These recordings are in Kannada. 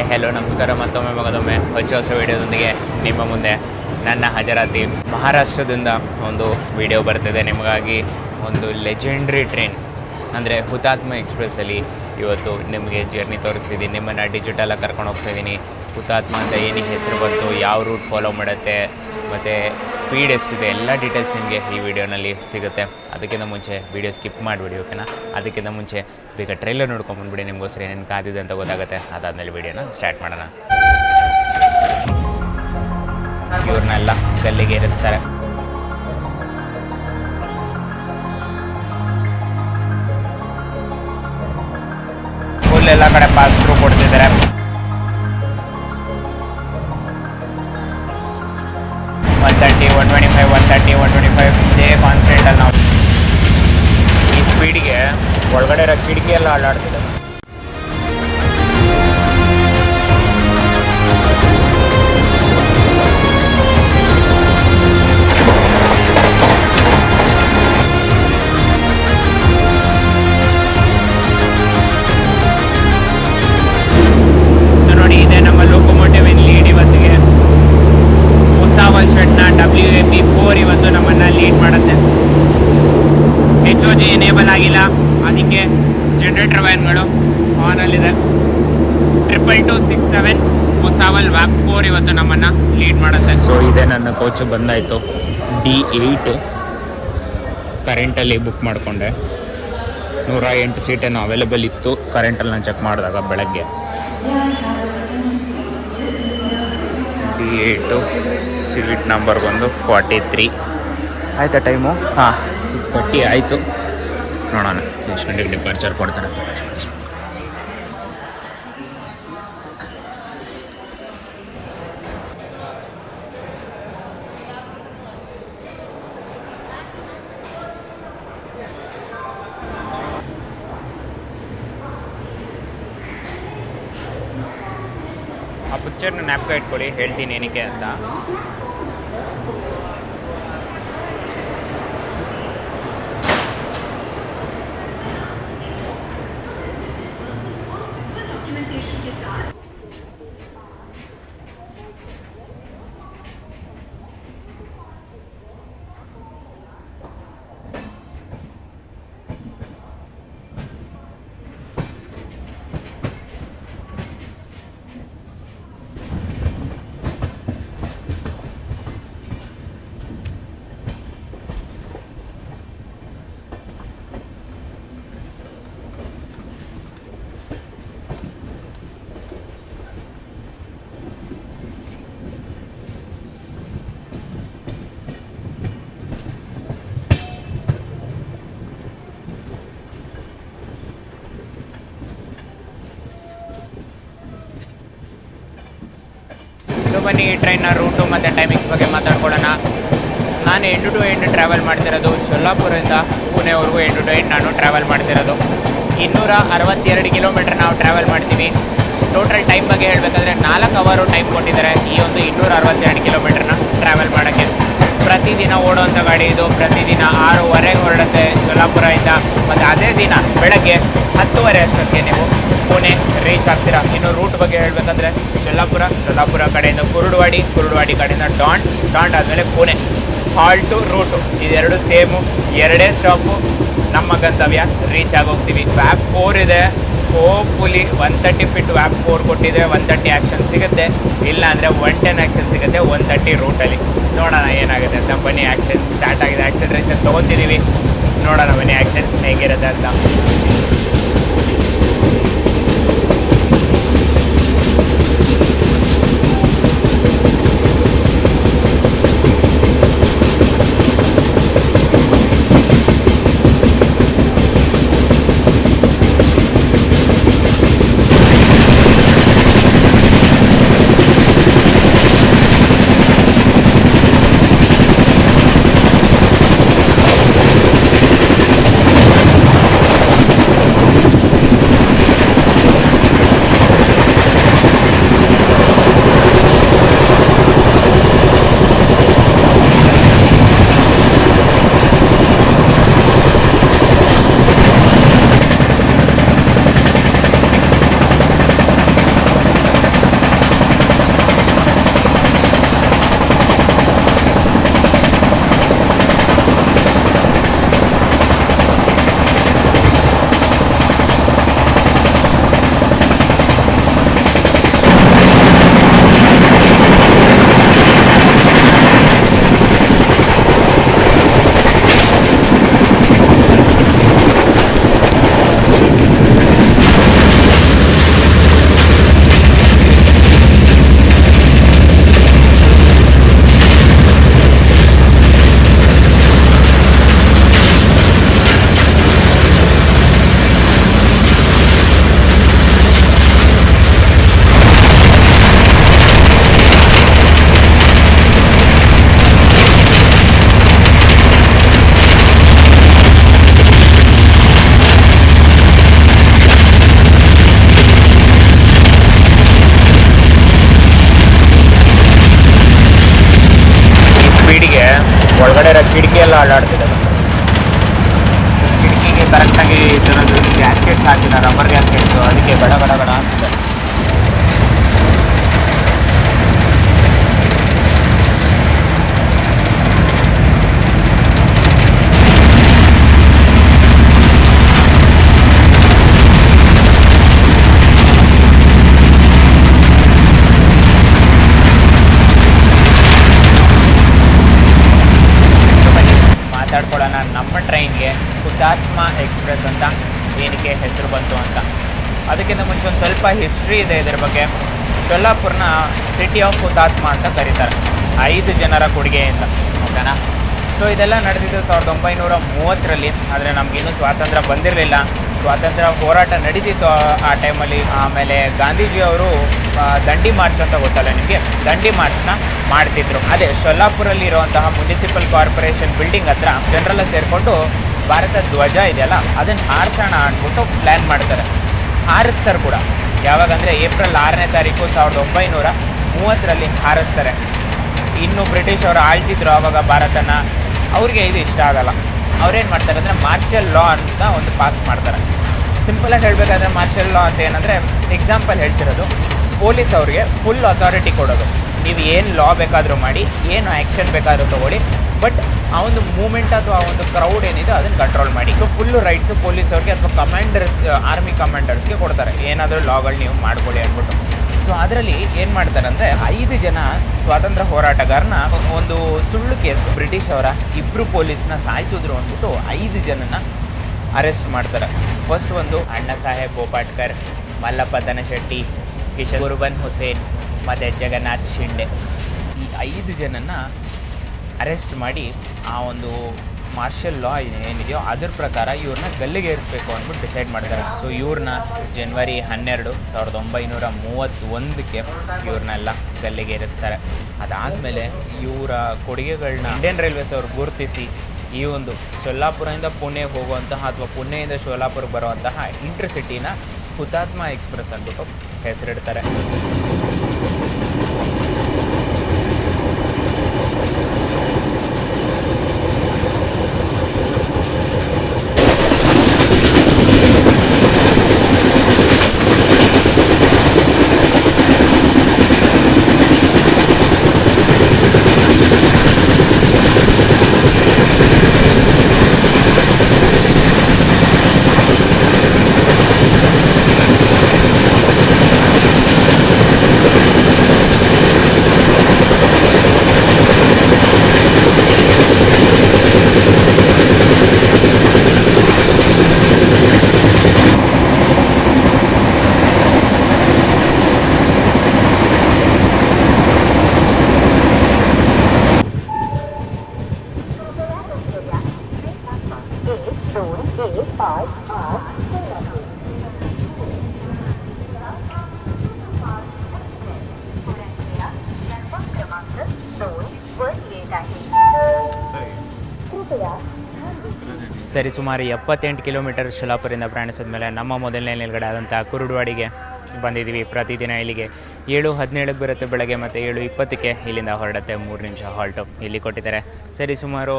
ಹಾಯ್ ಹೆಲೋ ನಮಸ್ಕಾರ. ಮತ್ತೊಮ್ಮೆ ಹೊಸ ವಿಡಿಯೋದೊಂದಿಗೆ ನಿಮ್ಮ ಮುಂದೆ ನನ್ನ ಹಾಜರಾತಿ. ಮಹಾರಾಷ್ಟ್ರದಿಂದ ಒಂದು ವಿಡಿಯೋ ಬರ್ತಿದೆ ನಿಮಗಾಗಿ. ಒಂದು ಲೆಜೆಂಡ್ರಿ ಟ್ರೈನ್ ಅಂದರೆ ಹುತಾತ್ಮ ಎಕ್ಸ್ಪ್ರೆಸ್ಸಲ್ಲಿ ಇವತ್ತು ನಿಮಗೆ ಜರ್ನಿ ತೋರಿಸ್ತಿದ್ದೀನಿ. ನಿಮ್ಮನ್ನು ಡಿಜಿಟಲಾಗಿ ಕರ್ಕೊಂಡು ಹೋಗ್ತಾಯಿದ್ದೀನಿ. ಹುತಾತ್ಮ ಅಂತ ಏನು ಹೆಸರು ಬಂತು, ಯಾವ ರೂಟ್ ಫಾಲೋ ಮಾಡುತ್ತೆ, ಮತ್ತು ಸ್ಪೀಡ್ ಎಷ್ಟಿದೆ, ಎಲ್ಲ ಡೀಟೇಲ್ಸ್ ನಿಮಗೆ ಈ ವಿಡಿಯೋನಲ್ಲಿ ಸಿಗುತ್ತೆ. ಅದಕ್ಕಿಂತ ಮುಂಚೆ ವಿಡಿಯೋ ಸ್ಕಿಪ್ ಮಾಡಿಬಿಡಿ, ಓಕೆನಾ? ಅದಕ್ಕಿಂತ ಮುಂಚೆ ಬೇಗ ಟ್ರೈಲರ್ ನೋಡ್ಕೊಂಬಂದ್ಬಿಡಿ, ನಿಮಗೋಸ್ಕರ ಏನೇನು ಕಾದಿದೆ ಅಂತ ಗೊತ್ತಾಗುತ್ತೆ. ಅದಾದಮೇಲೆ ವಿಡಿಯೋನ ಸ್ಟಾರ್ಟ್ ಮಾಡೋಣ. ಇವ್ರನ್ನೆಲ್ಲ ಗಲ್ಲಿಗೆ ಏರಿಸ್ತಾರೆ. ಫುಲ್ ಎಲ್ಲ ಕಡೆ ಪಾಸ್ ಥ್ರೂ ಕೊಡ್ತಿದ್ದಾರೆ. ಒನ್ 125 ಇದೇ ಕಾನ್ಸ್ಟೆಂಟಲ್ಲಿ ನಾವು ಈ ಸ್ಪೀಡಿಗೆ ಒಳಗಡೆ ಇರೋ ಕಿಟಕಿ ಎಲ್ಲ ಅಲ್ಲಾಡ್ತಿದೆ. ನೋಡಿ, ಇದೆ ನಮ್ಮ ಲೋಕೋಮೋಟಿವ್ ಇನ್ ಲೀಡ್. ಇವತ್ತಿಗೆ ಭುಸಾವಲ್ ಶೆಡ್ನ WAP4 ಇವತ್ತು ನಮ್ಮನ್ನು ಲೀಡ್ ಮಾಡುತ್ತೆ. HOG ಎನೇಬಲ್ ಆಗಿಲ್ಲ, ಅದಕ್ಕೆ ಜನರೇಟರ್ ವ್ಯಾನ್ಗಳು ಆನಲ್ಲಿದೆ. 22267 ಭುಸಾವಲ್ WAP4 ಇವತ್ತು ನಮ್ಮನ್ನು ಲೀಡ್ ಮಾಡುತ್ತೆ. ಸೊ ಇದೆ ನನ್ನ ಕೋಚು ಬಂದಾಯಿತು. D8 ಕರೆಂಟಲ್ಲಿ ಬುಕ್ ಮಾಡಿಕೊಂಡೆ. 108 ಸೀಟೇನು ಅವೈಲೇಬಲ್ ಇತ್ತು ಕರೆಂಟಲ್ಲಿ ನಾನು ಚೆಕ್ ಮಾಡಿದಾಗ ಬೆಳಗ್ಗೆ. D8 ಸೀಟ್ ನಂಬರ್ ಬಂದು 43. ಆಯಿತಾ ಟೈಮು? ಹಾಂ, 6:30 ಆಯಿತು. ನೋಡೋಣ ಎಷ್ಟು ಗಂಟೆಗೆ ಡಿಪಾರ್ಚರ್ ಕೊಡ್ತಾರೆ ಅಂತ. ಆ ಪಿಕ್ಚರ್ನ ಜ್ಞಾಪಕ ಇಟ್ಕೊಳ್ಳಿ, ಹೇಳ್ತೀನಿ ಏನಕ್ಕೆ ಅಂತ. ಸೊ ಬನ್ನಿ, ಈ ಟ್ರೈನ್ನ ರೂಟು ಮತ್ತು ಟೈಮಿಂಗ್ಸ್ ಬಗ್ಗೆ ಮಾತಾಡ್ಕೊಳ್ಳೋಣ. ನಾನು ಎಂಡ್ ಟು ಎಂಡ್ ಟ್ರಾವೆಲ್ ಮಾಡ್ತಿರೋದು ಶೊಲ್ಲಾಪುರದಿಂದ ಪುಣೆವರೆಗೂ. ಎಂಡ್ ಟು ಎಂಡ್ ನಾನು ಟ್ರಾವೆಲ್ ಮಾಡ್ತಿರೋದು 262 ಕಿಲೋಮೀಟ್ರ್ ನಾವು ಟ್ರಾವೆಲ್ ಮಾಡ್ತೀವಿ. ಟೋಟಲ್ ಟೈಮ್ ಬಗ್ಗೆ ಹೇಳಬೇಕಾದ್ರೆ 4 ಅವರು ಟೈಮ್ ಕೊಟ್ಟಿದ್ದಾರೆ ಈ ಒಂದು 262 ಕಿಲೋಮೀಟ್ರನ್ನ ಟ್ರಾವೆಲ್ ಮಾಡೋಕ್ಕೆ. ಪ್ರತಿದಿನ ಓಡೋವಂಥ ಗಾಡಿ ಇದು. ಪ್ರತಿದಿನ 6:15 ಹೊರಡುತ್ತೆ ಶೊಲ್ಲಾಪುರದಿಂದ. ಮತ್ತು ಅದೇ ದಿನ ಬೆಳಗ್ಗೆ 10:30 ಅಷ್ಟೊತ್ತಿಗೆ ನೀವು ಪುಣೆ ರೀಚ್ ಆಗ್ತೀರಾ. ಇನ್ನು ರೂಟ್ ಬಗ್ಗೆ ಹೇಳಬೇಕಂದ್ರೆ ಶೊಲ್ಲಾಪುರ ಕಡೆಯಿಂದ ಕುರುಡುವಾಡಿ ಕಡೆಯಿಂದ ಡಾಂಟ್ ಆದಮೇಲೆ ಪುಣೆ ಹಾಲ್ಟು ರೂಟು ಇದೆರಡು ಸೇಮು. 2 ಸ್ಟಾಪು, ನಮ್ಮ ಗಂತವ್ಯ ರೀಚ್ ಆಗೋಗ್ತೀವಿ. WAP4 ಇದೆ. ಹೋಪ್ಫುಲಿ 130 ಫಿಟ್ WAP4 ಕೊಟ್ಟಿದೆ. 130 ಆ್ಯಕ್ಷನ್ ಸಿಗುತ್ತೆ, ಇಲ್ಲ ಅಂದರೆ 110 ಆ್ಯಕ್ಷನ್ ಸಿಗುತ್ತೆ 130 ರೂಟಲ್ಲಿ. ನೋಡೋಣ ಏನಾಗುತ್ತೆ ಅಂತ. ಬನ್ನಿ, ಆ್ಯಕ್ಷನ್ ಸ್ಟಾರ್ಟ್ ಆಗಿದೆ. ಆ್ಯಕ್ಸಲರೇಷನ್ ತೊಗೊತಿದ್ದೀವಿ, ನೋಡೋಣ ಬನ್ನಿ ಆ್ಯಕ್ಷನ್ ಹೇಗಿರುತ್ತೆ ಅಂತ. ಒಳಗಡೆ ಇರೋ ಕಿಟಕಿ ಎಲ್ಲ ಅಲ್ಲಾಡ್ತಿದೆ. ಕಿಟಕಿಗೆ ಕರೆಕ್ಟಾಗಿ ಇದರದ್ದು ಗ್ಯಾಸ್ಕೆಟ್ಸ್ ಹಾಕಿಲ್ಲ, ರಬ್ಬರ್ ಗ್ಯಾಸ್ಕೆಟ್ಸು, ಅದಕ್ಕೆ ಗಡ ಗಡ ಗಡ ಆಗ್ತಿದೆ. ಮಾತಾಡ್ಕೊಳ್ಳೋಣ ನಮ್ಮ ಟ್ರೈನ್ಗೆ ಹುತಾತ್ಮ ಎಕ್ಸ್ಪ್ರೆಸ್ ಅಂತ ಏನಕ್ಕೆ ಹೆಸರು ಬಂತು ಅಂತ. ಅದಕ್ಕಿಂತ ಮುಂಚೆ ಒಂದು ಸ್ವಲ್ಪ ಹಿಸ್ಟ್ರಿ ಇದೆ ಇದರ ಬಗ್ಗೆ. ಶೊಲ್ಲಾಪುರನ ಸಿಟಿ ಆಫ್ ಹುತಾತ್ಮ ಅಂತ ಕರೀತಾರೆ, 5 ಜನರ ಕೊಡುಗೆಯಿಂದ. ಓಕೆನಾ? ಸೊ ಇದೆಲ್ಲ ನಡೆದಿದ್ದು 1930ರಲ್ಲಿ. ಆದರೆ ನಮಗಿನ್ನೂ ಸ್ವಾತಂತ್ರ್ಯ ಬಂದಿರಲಿಲ್ಲ. ಸ್ವಾತಂತ್ರ್ಯ ಹೋರಾಟ ನಡೀತಿತ್ತು ಆ ಟೈಮಲ್ಲಿ. ಆಮೇಲೆ ಗಾಂಧೀಜಿಯವರು ದಂಡಿ ಮಾರ್ಚ್ ಅಂತ ಗೊತ್ತಲ್ಲ ನಿಮಗೆ, ದಂಡಿ ಮಾರ್ಚ್ನ ಮಾಡ್ತಿದ್ರು. ಅದೇ ಶೊಲ್ಲಾಪುರಲ್ಲಿ ಇರುವಂತಹ ಮುನ್ಸಿಪಲ್ ಕಾರ್ಪೊರೇಷನ್ ಬಿಲ್ಡಿಂಗ್ ಹತ್ರ ಜನರೆಲ್ಲ ಸೇರಿಕೊಂಡು ಭಾರತ ಧ್ವಜ ಇದೆಯಲ್ಲ ಅದನ್ನು ಹಾರಿಸೋಣ ಅಂದ್ಬಿಟ್ಟು ಪ್ಲ್ಯಾನ್ ಮಾಡ್ತಾರೆ. ಹಾರಿಸ್ತಾರೆ ಕೂಡ. ಯಾವಾಗಂದರೆ ಏಪ್ರಿಲ್ 6ನೇ ತಾರೀಕು 1930ರಲ್ಲಿ ಹಾರಿಸ್ತಾರೆ. ಇನ್ನು ಬ್ರಿಟಿಷ್ ಅವರು ಆಳ್ತಿದ್ರು ಆವಾಗ ಭಾರತನ. ಅವ್ರಿಗೆ ಇದು ಇಷ್ಟ ಆಗಲ್ಲ. ಅವ್ರೇನು ಮಾಡ್ತಾರೆ ಅಂದರೆ ಮಾರ್ಷಲ್ ಲಾ ಅಂತ ಒಂದು ಪಾಸ್ ಮಾಡ್ತಾರೆ. ಸಿಂಪಲಾಗಿ ಹೇಳಬೇಕಾದ್ರೆ ಮಾರ್ಷಲ್ ಲಾ ಅಂತ ಏನಂದರೆ, ಎಕ್ಸಾಂಪಲ್ ಹೇಳ್ತಿರೋದು, ಪೊಲೀಸ್ ಅವ್ರಿಗೆ ಫುಲ್ ಅಥಾರಿಟಿ ಕೊಡೋದು. ನೀವು ಏನು ಲಾ ಬೇಕಾದರೂ ಮಾಡಿ, ಏನು ಆ್ಯಕ್ಷನ್ ಬೇಕಾದರೂ ತೊಗೊಳ್ಳಿ, ಬಟ್ ಆ ಒಂದು ಮೂಮೆಂಟ್ ಅಥವಾ ಆ ಒಂದು ಕ್ರೌಡ್ ಏನಿದೆ ಅದನ್ನು ಕಂಟ್ರೋಲ್ ಮಾಡಿ. ಸೊ ಫುಲ್ಲು ರೈಟ್ಸು ಪೊಲೀಸವ್ರಿಗೆ ಅಥವಾ ಕಮಾಂಡರ್ಸ್, ಆರ್ಮಿ ಕಮಾಂಡರ್ಸ್ಗೆ ಕೊಡ್ತಾರೆ, ಏನಾದರೂ ಲಾಗಳು ನೀವು ಮಾಡ್ಕೊಳ್ಳಿ ಅಂದ್ಬಿಟ್ಟು. ಸೊ ಅದರಲ್ಲಿ ಏನು ಮಾಡ್ತಾರೆ ಅಂದರೆ, 5 ಜನ ಸ್ವಾತಂತ್ರ್ಯ ಹೋರಾಟಗಾರನ ಒಂದು ಸುಳ್ಳು ಕೇಸ್, ಬ್ರಿಟಿಷ್ ಅವರ 2 ಪೊಲೀಸ್ನ ಸಾಯಿಸಿದ್ರು ಅಂದ್ಬಿಟ್ಟು 5 ಜನನ ಅರೆಸ್ಟ್ ಮಾಡ್ತಾರೆ. ಫಸ್ಟ್ ಒಂದು ಅಣ್ಣಾ ಸಾಹೇಬ್ ಬೋಪಾಟ್ಕರ್, ಮಲ್ಲಪ್ಪ ದನಶೆಟ್ಟಿ, ಕಿಶನ್ ಗುರ್ಬನ್ ಹುಸೇನ್ ಮತ್ತು ಜಗನ್ನಾಥ್ ಶಿಂಡೆ. ಈ 5 ಜನನ ಅರೆಸ್ಟ್ ಮಾಡಿ ಆ ಒಂದು ಮಾರ್ಷಲ್ ಲಾ ಏನಿದೆಯೋ ಅದ್ರ ಪ್ರಕಾರ ಇವ್ರನ್ನ ಗಲ್ಲಿಗೇರಿಸಬೇಕು ಅಂದ್ಬಿಟ್ಟು ಡಿಸೈಡ್ ಮಾಡ್ತಾರೆ. ಸೊ ಇವ್ರನ್ನ ಜನವರಿ 12, 1931ಕ್ಕೆ ಇವ್ರನ್ನೆಲ್ಲ ಗಲ್ಲಿಗೇರಿಸ್ತಾರೆ. ಅದಾದಮೇಲೆ ಇವರ ಕೊಡುಗೆಗಳನ್ನ ಇಂಡಿಯನ್ ರೈಲ್ವೇಸ್ ಅವರು ಗುರುತಿಸಿ ಈ ಒಂದು ಶೊಲ್ಲಾಪುರದಿಂದ ಪುಣೆ ಹೋಗುವಂತಹ ಅಥವಾ ಪುಣೆಯಿಂದ ಶೋಲಾಪುರಕ್ಕೆ ಬರುವಂತಹ ಇಂಟರ್ಸಿಟಿನ ಹುತಾತ್ಮ ಎಕ್ಸ್ಪ್ರೆಸ್ ಅಂದ್ಬಿಟ್ಟು ಹೆಸರಿಡ್ತಾರೆ. ಸರಿ, ಸುಮಾರು 78 ಕಿಲೋಮೀಟರ್ ಶೊಲ್ಲಾಪುರದಿಂದ ಪ್ರಯಾಣಿಸಿದ ಮೇಲೆ ನಮ್ಮ ಮೊದಲನೇ ನಿಲ್ಗಡೆ ಆದಂಥ ಕುರುಡುವಾಡಿಗೆ ಬಂದಿದ್ದೀವಿ. ಪ್ರತಿದಿನ ಇಲ್ಲಿಗೆ 7:17ಕ್ಕೆ ಬರುತ್ತೆ ಬೆಳಗ್ಗೆ, ಮತ್ತು 7:20ಕ್ಕೆ ಇಲ್ಲಿಂದ ಹೊರಡುತ್ತೆ. 3 ನಿಮಿಷ ಹಾಲ್ಟು ಇಲ್ಲಿ ಕೊಟ್ಟಿದ್ದಾರೆ. ಸರಿ, ಸುಮಾರು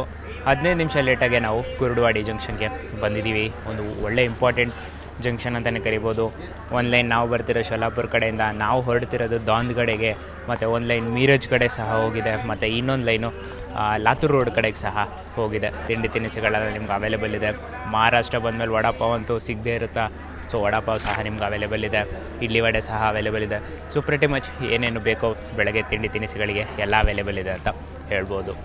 15 ನಿಮಿಷ ಲೇಟಾಗೆ ನಾವು ಕುರುಡುವಾಡಿ ಜಂಕ್ಷನ್ಗೆ ಬಂದಿದ್ದೀವಿ. ಒಂದು ಒಳ್ಳೆ ಇಂಪಾರ್ಟೆಂಟ್ ಜಂಕ್ಷನ್ ಅಂತಲೇ ಕರಿಬೋದು. ಒಂದು ಲೈನ್ ನಾವು ಬರ್ತಿರೋ ಶೊಲ್ಲಾಪುರ ಕಡೆಯಿಂದ ನಾವು ಹೊರಡ್ತಿರೋದು ದಾಂದ್ ಕಡೆಗೆ, ಮತ್ತು ಒಂದು ಲೈನ್ ಮೀರಜ್ ಕಡೆ ಸಹ ಹೋಗಿದೆ, ಮತ್ತು ಇನ್ನೊಂದು ಲೈನು ಲಾತೂರ್ ರೋಡ್ ಕಡೆಗೆ ಸಹ ಹೋಗಿದೆ. ತಿಂಡಿ ತಿನಿಸುಗಳೆಲ್ಲ ನಿಮ್ಗೆ ಅವೈಲೇಬಲ್ ಇದೆ. ಮಹಾರಾಷ್ಟ್ರ ಬಂದಮೇಲೆ ವಡಾಪಾವ್ ಅಂತೂ ಸಿಗದೇ ಇರುತ್ತಾ, ಸೊ ವಡಾಪಾವ್ ಸಹ ನಿಮ್ಗೆ ಅವೈಲೇಬಲ್ ಇದೆ. ಇಡ್ಲಿ ವಡೆ ಸಹ ಅವೈಲೇಬಲ್ ಇದೆ. ಸೊ ಪ್ರಿಟಿ ಮಚ್ ಏನೇನು ಬೇಕೋ ಬೆಳಗ್ಗೆ ತಿಂಡಿ ತಿನಿಸುಗಳಿಗೆ ಎಲ್ಲ ಅವೈಲೇಬಲ್ ಇದೆ ಅಂತ ಹೇಳ್ಬೋದು.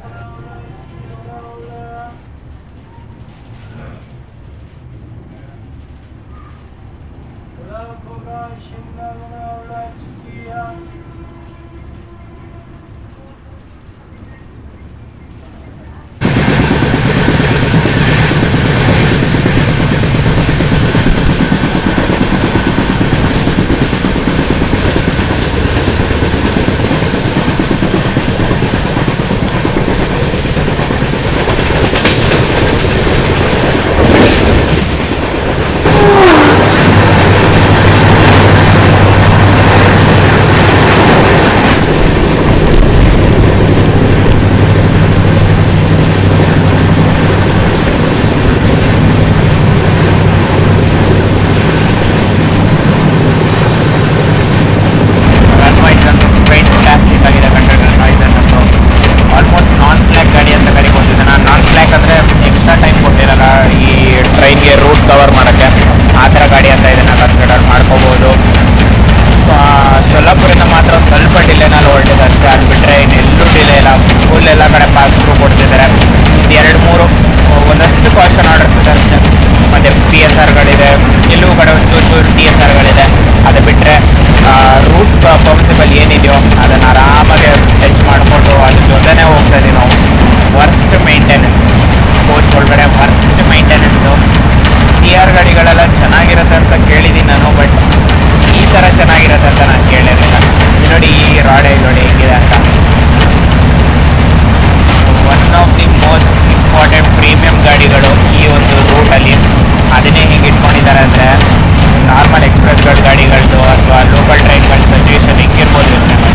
ಕವರ್ ಮಾಡೋಕ್ಕೆ ಆ ಥರ ಗಾಡಿ ಅಂತ ಇದನ್ನು ಕನ್ಸಿಡರ್ ಮಾಡ್ಕೋಬೋದು. ಸೊಲ್ಲಾಪುರಿಂದ ಮಾತ್ರ ಒಂದು ಸ್ವಲ್ಪ ಡಿಲೇನಲ್ಲಿ ಹೊರಟಿದೆ ಅಷ್ಟೇ, ಅದು ಬಿಟ್ಟರೆ ಇನ್ನೆಲ್ಲೂ ಡಿಲೇ ಇಲ್ಲ. ಫುಲ್ ಎಲ್ಲ ಕಡೆ ಪಾಸ್ ಥ್ರೂ ಕೊಡ್ತಿದ್ದಾರೆ. 2-3 ಒಂದಷ್ಟು ಕಾಷನ್ ಆರ್ಡರ್ಸ್ ಇದೆ ಅಷ್ಟೇ. ಮತ್ತು PSRಗಳಿದೆ, ಎಲ್ಲೂ ಕಡೆ ಒಂಚೂರು TSRಗಳಿದೆ. ಅದು ಬಿಟ್ಟರೆ ರೂಟ್ ಪರ್ಮಿಸಿಬಲ್ ಏನಿದೆಯೋ ಅದನ್ನು ಆರಾಮಾಗಿ ಟಚ್ ಮಾಡಿಕೊಂಡು ಅದ್ರ ಜೊತೆನೇ ಹೋಗ್ತಾ ಇದೀವಿ ನಾವು. ವರ್ಸ್ಟ್ ಮೇಂಟೆನೆನ್ಸ್ ಕೋಚ್ ಒಳಗಡೆ, ವರ್ಸ್ಟ್ ಮೇಂಟೆನೆನ್ಸು. CR ಗಾಡಿಗಳೆಲ್ಲ ಚೆನ್ನಾಗಿರುತ್ತೆ ಅಂತ ಕೇಳಿದ್ದೀನಿ ನಾನು, ಬಟ್ ಈ ಥರ ಚೆನ್ನಾಗಿರುತ್ತೆ ಅಂತ ನಾನು ಕೇಳಿರಲಿಲ್ಲ. ನೋಡಿ ಈ ರಾಡೆ ನೋಡಿ ಹೇಗಿದೆ ಅಂತ. One of the most important premium ಗಾಡಿಗಳು ಈ ಒಂದು ರೂಟಲ್ಲಿ. ಅದನ್ನೇ ಹಿಂಗೆ ಇಟ್ಕೊಂಡಿದ್ದಾರೆ ಅಂದರೆ ನಾರ್ಮಲ್ ಎಕ್ಸ್ಪ್ರೆಸ್ ಗಾಡಿಗಳದ್ದು ಅಥವಾ ಲೋಕಲ್ ಟ್ರೈನ್ಗಳ ಸಿಚುವೇಶನ್ ಹೆಂಗಿರ್ಬೋದು ಯೋಚನೆ ಮಾಡಿ.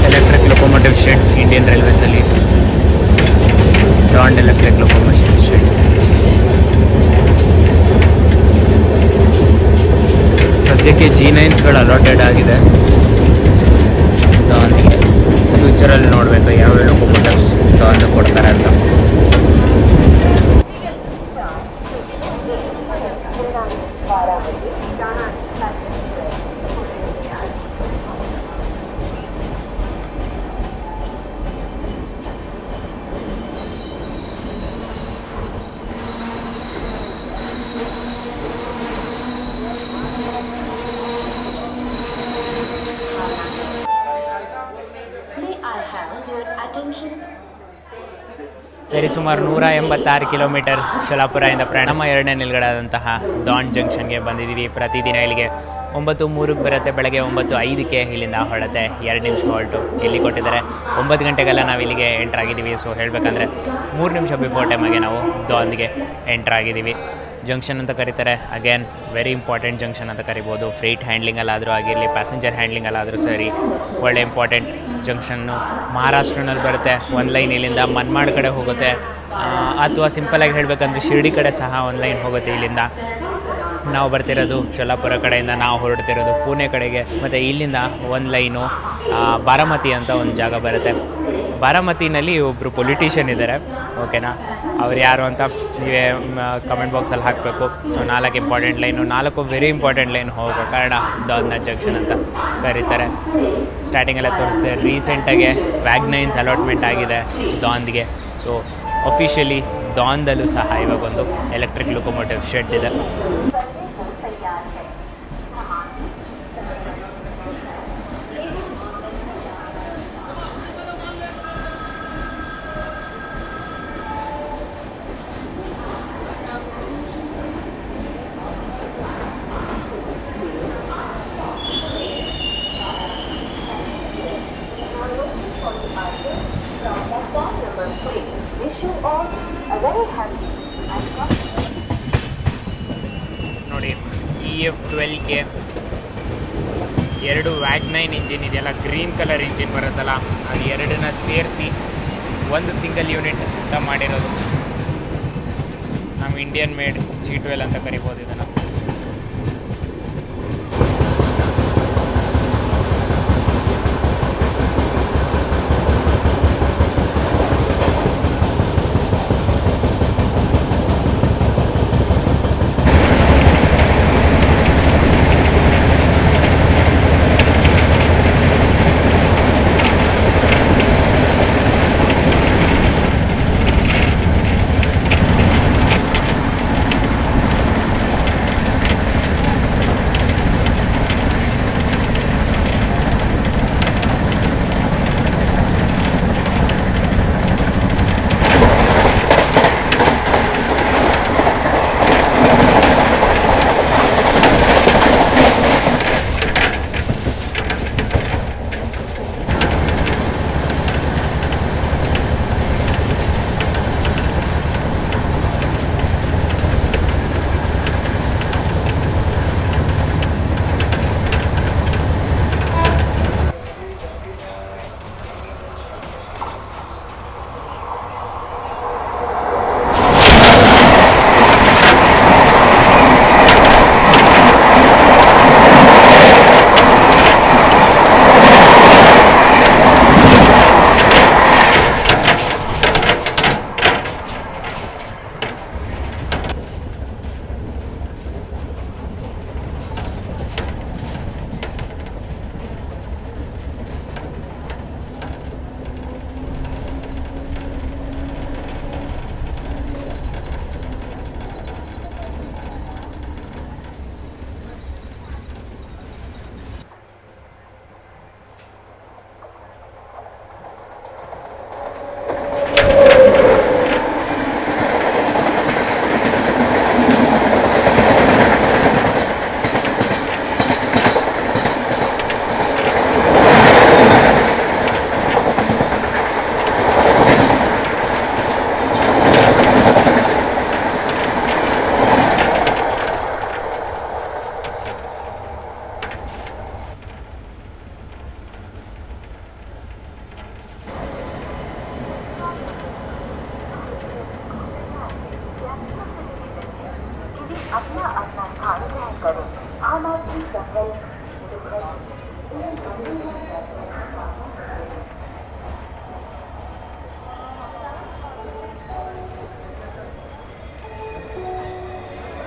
ಎಲೆಕ್ಟ್ರಿಕ್ ಲೊಕೊಮೋಟಿವ್ ಶೆಡ್ ಇಂಡಿಯನ್ ರೈಲ್ವೇಸಲ್ಲಿ, ಡಾಂಡ್ ಎಲೆಕ್ಟ್ರಿಕ್ ಲೊಕೊಮೋಟಿವ್ ಶೆಡ್. ಸದ್ಯಕ್ಕೆ G9ಗಳು ಅಲಾಟೆಡ್ ಆಗಿದೆ. ಡಾನ್ಗೆ ಫ್ಯೂಚರಲ್ಲಿ ನೋಡಬೇಕು ಯಾವ್ಯಾವ ಲೊಕೊಮೋಟಿವ್ಸ್ ಡಾನ್ ಕೊಡ್ತಾರೆ ಅಂತ. ಸರಿ, ಸುಮಾರು 186 ಕಿಲೋಮೀಟರ್ ಶೋಲಾಪುರದಿಂದ ಪ್ರಯಾಣ. ನಮ್ಮ 2ನೇ ನಿಲ್ಗಡೆ ಆದಂತಹ ಡಾನ್ ಜಂಕ್ಷನ್ಗೆ ಬಂದಿದ್ದೀವಿ. ಪ್ರತಿದಿನ ಇಲ್ಲಿಗೆ 9:03ಕ್ಕೆ ಬರುತ್ತೆ, ಬೆಳಗ್ಗೆ 9:05ಕ್ಕೆ ಇಲ್ಲಿಂದ ಹೊರಡುತ್ತೆ. 2 ನಿಮಿಷ ಹೊರಟು ಇಲ್ಲಿ ಕೊಟ್ಟಿದ್ದಾರೆ. 9 ಗಂಟೆಗೆಲ್ಲ ನಾವು ಇಲ್ಲಿಗೆ ಎಂಟ್ರ್ ಆಗಿದ್ದೀವಿ. ಸೊ ಹೇಳಬೇಕಂದ್ರೆ 3 ನಿಮಿಷ ಬಿಫೋರ್ ಟೈಮಾಗೆ ನಾವು ಡಾನ್ಗೆ ಎಂಟ್ರ್ ಆಗಿದ್ದೀವಿ. ಜಂಕ್ಷನ್ ಅಂತ ಕರೀತಾರೆ. ಅಗೇನ್ ವೆರಿ ಇಂಪಾರ್ಟೆಂಟ್ ಜಂಕ್ಷನ್ ಅಂತ ಕರಿಬೋದು. ಫ್ರೈಟ್ ಹ್ಯಾಂಡ್ಲಿಂಗಲ್ಲಾದರೂ ಆಗಿರಲಿ, ಪ್ಯಾಸೆಂಜರ್ ಹ್ಯಾಂಡ್ಲಿಂಗಲ್ಲಾದರೂ ಸರಿ, ಒಳ್ಳೆ ಇಂಪಾರ್ಟೆಂಟ್ ಜಂಕ್ಷನ್ನು. ಮಹಾರಾಷ್ಟ್ರನಲ್ಲಿ ಬರುತ್ತೆ. ಒಂದು ಲೈನ್ ಇಲ್ಲಿಂದ ಮನ್ಮಾಡ್ ಕಡೆ ಹೋಗುತ್ತೆ, ಅಥವಾ ಸಿಂಪಲಾಗಿ ಹೇಳಬೇಕಂದ್ರೆ ಶಿರ್ಡಿ ಕಡೆ ಸಹ ಒಂದು ಲೈನ್ ಹೋಗುತ್ತೆ ಇಲ್ಲಿಂದ. ನಾವು ಬರ್ತಿರೋದು ಶೋಲಾಪುರ ಕಡೆಯಿಂದ ನಾವು ಹೊರಡ್ತಿರೋದು ಪುಣೆ ಕಡೆಗೆ. ಮತ್ತು ಇಲ್ಲಿಂದ ಒಂದು ಲೈನು ಬಾರಾಮತಿ ಅಂತ ಒಂದು ಜಾಗ ಬರುತ್ತೆ. ಬಾರಾಮತಿನಲ್ಲಿ ಒಬ್ಬರು ಪೊಲಿಟಿಷಿಯನ್ ಇದ್ದಾರೆ, ಓಕೆನಾ? ಅವ್ರು ಯಾರು ಅಂತ ನೀವೇ ಕಮೆಂಟ್ ಬಾಕ್ಸಲ್ಲಿ ಹಾಕಬೇಕು. So 4 important line, 4 very important line ಹೋಗೋ ಕಾರಣ ದಾದ್ನ ಜಂಕ್ಷನ್ ಅಂತ ಕರೀತಾರೆ. ಸ್ಟಾರ್ಟಿಂಗೆಲ್ಲ ತೋರಿಸಿದೆ, ರೀಸೆಂಟಾಗೆ ವ್ಯಾಗ್ನೈನ್ಸ್ ಅಲಾಟ್ಮೆಂಟ್ ಆಗಿದೆ ದಾಂದ್ಗೆ. ಸೊ ಅಫಿಷಿಯಲಿ ದಾಂದಲ್ಲೂ ಸಹ ಇವಾಗೊಂದು ಎಲೆಕ್ಟ್ರಿಕ್ ಲೊಕೊಮೋಟಿವ್ ಶೆಡ್ ಇದೆ. ನೋಡಿ EF12K 2 ವ್ಯಾಗ್ನೈನ್ ಇಂಜಿನ್ ಇದೆಯಲ್ಲ, ಗ್ರೀನ್ ಕಲರ್ ಇಂಜಿನ್ ಬರುತ್ತಲ್ಲ, ಅದು ಎರಡನ್ನ ಸೇರಿಸಿ ಒಂದು ಸಿಂಗಲ್ ಯೂನಿಟ್ ಅಂತ ಮಾಡಿರೋದು. ನಾವು ಇಂಡಿಯನ್ ಮೇಡ್ G12 ಅಂತ ಕರಿಬೋದು ಇದನ್ನು.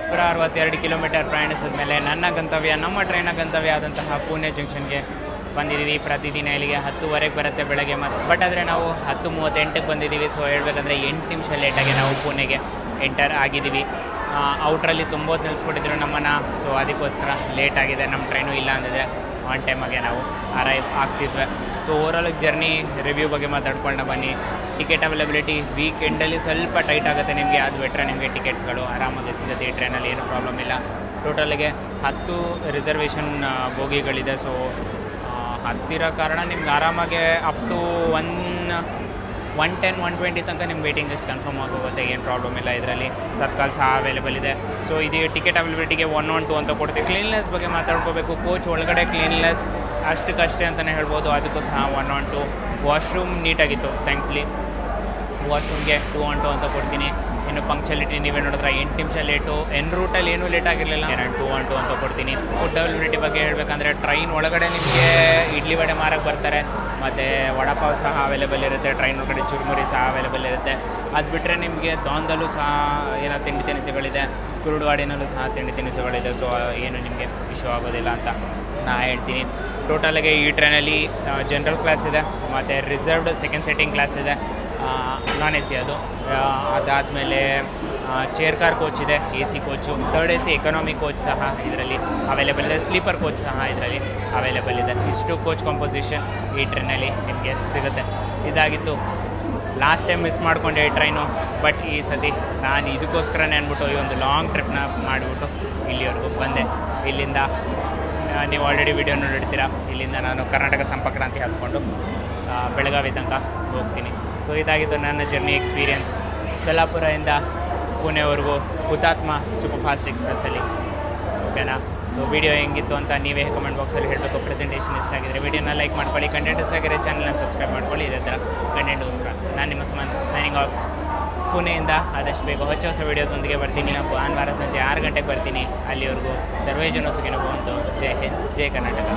ನೂರ 62 ಕಿಲೋಮೀಟರ್ ಪ್ರಯಾಣಿಸಿದ ಮೇಲೆ ನಮ್ಮ ಟ್ರೈನ ಗಂತವ್ಯ ಆದಂತಹ ಪುಣೆ ಜಂಕ್ಷನ್ಗೆ ಬಂದಿದ್ದೀವಿ. ಪ್ರತಿದಿನ ಇಲ್ಲಿಗೆ 10:00 ಬರುತ್ತೆ ಬೆಳಗ್ಗೆ. ಬಟ್ ಆದರೆ ನಾವು 10:38ಕ್ಕೆ ಬಂದಿದ್ದೀವಿ. ಸೊ ಹೇಳ್ಬೇಕಂದ್ರೆ 8 ನಿಮಿಷ ಲೇಟಾಗಿ ನಾವು ಪುಣೆಗೆ ಎಂಟರ್ ಆಗಿದ್ದೀವಿ. ಔಟ್ರಲ್ಲಿ ತುಂಬ ಹೊತ್ತು ನಿಲ್ಲಿಸ್ಬಿಟ್ಟಿದ್ರು ನಮ್ಮನ್ನು. ಸೊ ಅದಕ್ಕೋಸ್ಕರ ಲೇಟ್ ಆಗಿದೆ. ನಮ್ಮ ಟ್ರೈನು ಇಲ್ಲ ಅಂದಿದ್ರೆ ಆನ್ ಟೈಮಾಗೆ ನಾವು ಅರೈವ್ ಆಗ್ತಿದ್ವಿ. ಸೊ ಓವರಾಲ್ ಜರ್ನಿ ರಿವ್ಯೂ ಬಗ್ಗೆ ಮಾತಾಡ್ಕೊಂಡು ಬನ್ನಿ. ಟಿಕೆಟ್ ಅವೈಲಬಿಲಿಟಿ ವೀಕೆಂಡಲ್ಲಿ ಸ್ವಲ್ಪ ಟೈಟ್ ಆಗುತ್ತೆ ನಿಮಗೆ, ಅದು ಬಿಟ್ಟರೆ ನಿಮಗೆ ಟಿಕೆಟ್ಸ್ಗಳು ಆರಾಮಾಗಿ ಸಿಗುತ್ತೆ. ಈ ಟ್ರೈನಲ್ಲಿ ಏನು ಪ್ರಾಬ್ಲಮ್ ಇಲ್ಲ. ಟೋಟಲಿಗೆ 10 ರಿಸರ್ವೇಷನ್ ಬೋಗಿಗಳಿದೆ. ಸೊ ಹತ್ತಿರೋ ಕಾರಣ ನಿಮ್ಗೆ ಆರಾಮಾಗೆ ಅಪ್ ಟು 110, 120 ತನಕ ನಿಮ್ಮ ವೇಟಿಂಗ್ ಲಿಸ್ಟ್ ಕನ್ಫರ್ಮ್ ಆಗೋಗುತ್ತೆ. ಏನು ಪ್ರಾಬ್ಲಮ್ ಇಲ್ಲ. ಇದರಲ್ಲಿ ತತ್ಕಾಲ್ ಸಹ ಅವೈಲೇಬಲ್ ಇದೆ. ಸೊ ಇದು ಟಿಕೆಟ್ ಅವೈಲಬಿಲಿಟಿಗೆ 112 ಅಂತ ಕೊಡ್ತೀವಿ. ಕ್ಲೀನ್ನೆಸ್ ಬಗ್ಗೆ ಮಾತಾಡ್ಕೋಬೇಕು. ಕೋಚ್ ಒಳಗಡೆ ಕ್ಲೀನ್ನೆಸ್ ಅಷ್ಟಕ್ಕಷ್ಟೇ ಅಂತಲೇ ಹೇಳ್ಬೋದು. ಅದಕ್ಕೂ ಸಹ 112. Washroom ನೀಟಾಗಿತ್ತು thankfully. ವಾಶ್ರೂಮ್ಗೆ 2 ಅಂತ ಕೊಡ್ತೀನಿ. ಇನ್ನು ಪಂಕ್ಚುಯಾಲಿಟಿ ನೀವೇ ನೋಡಿದ್ರೆ 8 ನಿಮಿಷ ಲೇಟು. ಎನ್ ರೂಟಲ್ಲಿ ಏನೂ ಲೇಟ್ ಆಗಿರಲಿಲ್ಲ, ನಾನು 2 ಅಂತ ಕೊಡ್ತೀನಿ. ಫುಡ್ ಅವೈಲಬಿಲಿಟಿ ಬಗ್ಗೆ ಹೇಳಬೇಕಂದ್ರೆ ಟ್ರೈನ್ ಒಳಗಡೆ ನಿಮಗೆ ಇಡ್ಲಿ ವಡೆ ಮಾರಕ್ಕೆ ಬರ್ತಾರೆ, ಮತ್ತು ವಡಾಪಾವ್ ಸಹ ಅವೈಲೇಬಲ್ ಇರುತ್ತೆ. ಟ್ರೈನ್ ಒಳಗಡೆ ಚುರುಮುರಿ ಸಹ ಅವೈಲೇಬಲ್ ಇರುತ್ತೆ. ಅದು ಬಿಟ್ಟರೆ ನಿಮಗೆ ದಾಂದಲ್ಲೂ ಸಹ ಏನೋ ತಿಂಡಿ ತಿನಿಸುಗಳಿದೆ, ಕುರುಡುವಾಡಿನಲ್ಲೂ ಸಹ ತಿಂಡಿ ತಿನಿಸುಗಳಿದೆ. ಸೊ ಏನು ನಿಮಗೆ ಇಶ್ಯೂ ಆಗೋದಿಲ್ಲ ಅಂತ ನಾನು ಹೇಳ್ತೀನಿ. ಟೋಟಲಾಗಿ ಈ ಟ್ರೈನಲ್ಲಿ ಜನರಲ್ ಕ್ಲಾಸ್ ಇದೆ, ಮತ್ತು ರಿಸರ್ವ್ಡ್ ಸೆಕೆಂಡ್ ಸೆಟ್ಟಿಂಗ್ ಕ್ಲಾಸ್ ಇದೆ, ನಾನ್ ಎ ಸಿ ಅದು. ಅದಾದಮೇಲೆ ಚೇರ್ ಕಾರ್ ಕೋಚ್ ಇದೆ, A C coach, third A C economy coach ಸಹ ಇದರಲ್ಲಿ ಅವೈಲೇಬಲ್ ಇದೆ, ಸ್ಲೀಪರ್ ಕೋಚ್ ಸಹ ಇದರಲ್ಲಿ ಅವೈಲೇಬಲ್ ಇದೆ. ಇಷ್ಟು ಕೋಚ್ ಕಾಂಪೋಸಿಷನ್ ಈ ಟ್ರೈನಲ್ಲಿ ನಿಮಗೆ ಸಿಗುತ್ತೆ. ಇದಾಗಿತ್ತು. ಲಾಸ್ಟ್ ಟೈಮ್ ಮಿಸ್ ಮಾಡಿಕೊಂಡೆ ಈ ಟ್ರೈನು, ಬಟ್ ಈ ಸತಿ ನಾನು ಇದಕ್ಕೋಸ್ಕರನೇ ಅಂದ್ಬಿಟ್ಟು ಈ ಒಂದು ಲಾಂಗ್ ಟ್ರಿಪ್ನ ಮಾಡಿಬಿಟ್ಟು ಇಲ್ಲಿವರೆಗೂ ಬಂದೆ. ಇಲ್ಲಿಂದ ನೀವು ಆಲ್ರೆಡಿ ವಿಡಿಯೋ ನೋಡಿರ್ತೀರ, ಇಲ್ಲಿಂದ ನಾನು ಕರ್ನಾಟಕ ಸಂಪರ್ಕ್ರಾಂತಿ ಹತ್ಕೊಂಡು ಬೆಳಗಾವಿ ತನಕ ಹೋಗ್ತೀನಿ. ಸೊ ಇದಾಗಿತ್ತು ನನ್ನ ಜರ್ನಿ ಎಕ್ಸ್ಪೀರಿಯನ್ಸ್ ಶೋಲಾಪುರದಿಂದ ಪುಣೆವರೆಗೂ ಹುತಾತ್ಮ ಸೂಪರ್ ಫಾಸ್ಟ್ ಎಕ್ಸ್ಪ್ರೆಸ್ಸಲ್ಲಿ. ಓಕೆನಾ? ಸೊ ವಿಡಿಯೋ ಹೆಂಗಿತ್ತು ಅಂತ ನೀವೇ ಕಮೆಂಟ್ ಬಾಕ್ಸಲ್ಲಿ ಹೇಳಬೇಕು. ಪ್ರೆಸೆಂಟೇಷನ್ ಇಷ್ಟ ಆಗಿದ್ರೆ ವಿಡಿಯೋನ ಲೈಕ್ ಮಾಡ್ಕೊಳ್ಳಿ, ಕಂಟೆಂಟ್ ಇಷ್ಟ ಆಗಿದ್ರೆ ಚಾನಲ್ನ ಸಬ್ಸ್ಕ್ರೈಬ್ ಮಾಡ್ಕೊಳ್ಳಿ. ಇದೇ ಥರ ಕಂಟೆಂಟ್ಗೋಸ್ಕರ ನಾನು ನಿಮ್ಮ ಸುಮನ್ ಸೈನಿಂಗ್ ಆಫ್. ಪುಣೆಯಿಂದ ಆದಷ್ಟು ಬೇಗ ಹೊಸ ವೀಡಿಯೋದೊಂದಿಗೆ ಬರ್ತೀನಿ. ಭಾನುವಾರ ಸಂಜೆ 6 ಗಂಟೆಗೆ ಬರ್ತೀನಿ. ಅಲ್ಲಿವರೆಗೂ ಸರ್ವೇ ಜನ ಸುಖಿನೋ ಭವಂತು. ಜೈ ಹಿಂದ್, ಜೈ ಕರ್ನಾಟಕ.